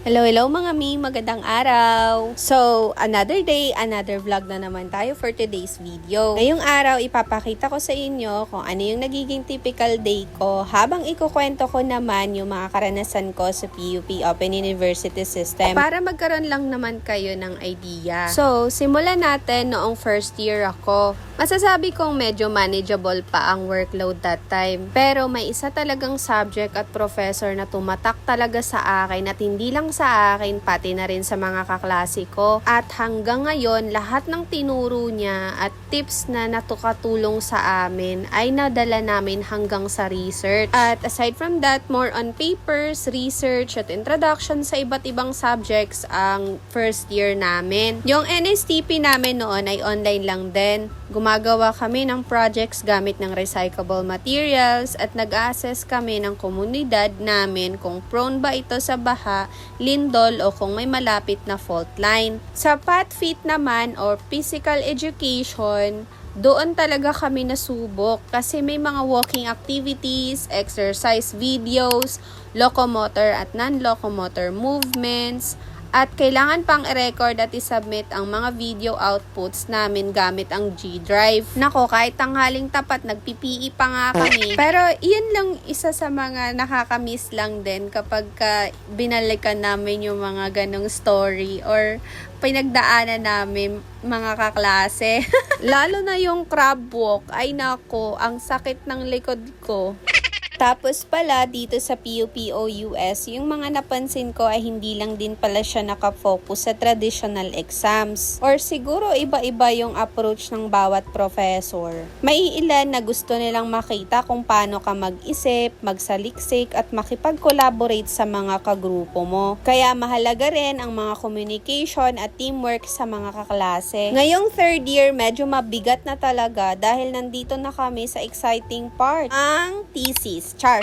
Hello, hello mga mi! Magandang araw! So, another day, another vlog na naman tayo for today's video. Ngayong araw, ipapakita ko sa inyo kung ano yung nagiging typical day ko habang ikukwento ko naman yung mga karanasan ko sa PUP Open University System para magkaroon lang naman kayo ng idea. So, simulan natin noong first year ako. Masasabi kong medyo manageable pa ang workload that time. Pero may isa talagang subject at professor na tumatak talaga sa akin at hindi lang sa akin, pati na rin sa mga kaklase ko. At hanggang ngayon, lahat ng tinuro niya at tips na natukatulong sa amin ay nadala namin hanggang sa research. At aside from that, more on papers, research at introduction sa iba't ibang subjects ang first year namin. Yung NSTP namin noon ay online lang din. Gumagawa kami ng projects gamit ng recyclable materials at nag-assess kami ng komunidad namin kung prone ba ito sa baha, lindol o kung may malapit na fault line. Sa PATFIT naman or physical education, doon talaga kami nasubok kasi may mga walking activities, exercise videos, locomotor at non-locomotor movements, at kailangan pang i-record at i-submit ang mga video outputs namin gamit ang G Drive. Nako, kahit tanghaling tapat, nag-PPE pa nga kami. Pero iyan lang isa sa mga nakakamiss lang din kapag binalikan namin yung mga ganong story or pinagdaanan namin mga kaklase. Lalo na yung crab walk, ay nako, ang sakit ng likod ko. Tapos pala dito sa PUP-OUS, yung mga napansin ko ay hindi lang din pala siya nakafocus sa traditional exams. Or siguro iba-iba yung approach ng bawat professor. May ilan na gusto nilang makita kung paano ka mag-isip, magsaliksik at makipag-collaborate sa mga kagrupo mo. Kaya mahalaga rin ang mga communication at teamwork sa mga kaklase. Ngayong third year, medyo mabigat na talaga dahil nandito na kami sa exciting part, ang thesis. Char.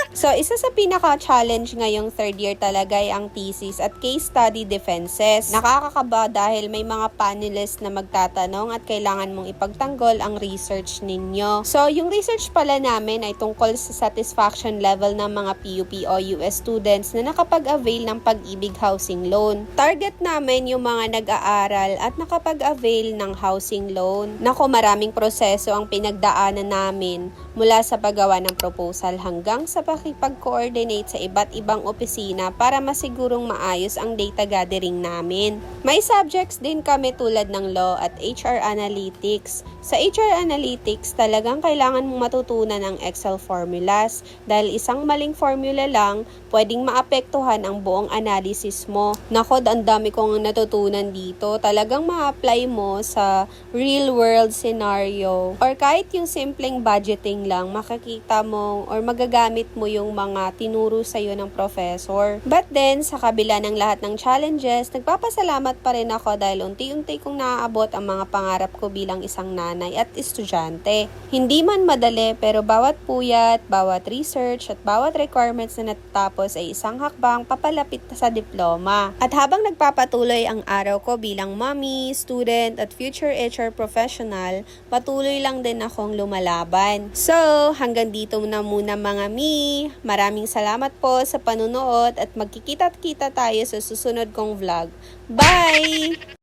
So, isa sa pinaka-challenge ngayong third year talaga ay ang thesis at case study defenses. Nakakakaba dahil may mga panelists na magtatanong at kailangan mong ipagtanggol ang research ninyo. So, yung research pala namin ay tungkol sa satisfaction level ng mga PUP o US students na nakapag-avail ng Pag-ibig Housing Loan. Target namin yung mga nag-aaral at nakapag-avail ng housing loan. Nako, maraming proseso ang pinagdaanan namin mula sa paggawa ng proposal hanggang sa pakipag-coordinate sa iba't ibang opisina para masigurong maayos ang data gathering namin. May subjects din kami tulad ng law at HR analytics. Sa HR analytics, talagang kailangan mong matutunan ang Excel formulas dahil isang maling formula lang pwedeng maapektuhan ang buong analysis mo. Nako, ang dami kong natutunan dito. Talagang ma-apply mo sa real world scenario or kahit yung simpleng budgeting lang, makikita mo or magagamit mo yung mga tinuro sa'yo ng professor. But then, sa kabila ng lahat ng challenges, nagpapasalamat pa rin ako dahil unti-unti kong naaabot ang mga pangarap ko bilang isang nanay at estudyante. Hindi man madali, pero bawat puyat, bawat research at bawat requirements na natatapos ay isang hakbang papalapit sa diploma. At habang nagpapatuloy ang araw ko bilang mommy, student at future HR professional, patuloy lang din akong lumalaban. So, hanggang dito na muna mga mi. Maraming salamat po sa panunood at magkikita-kita tayo sa susunod kong vlog. Bye!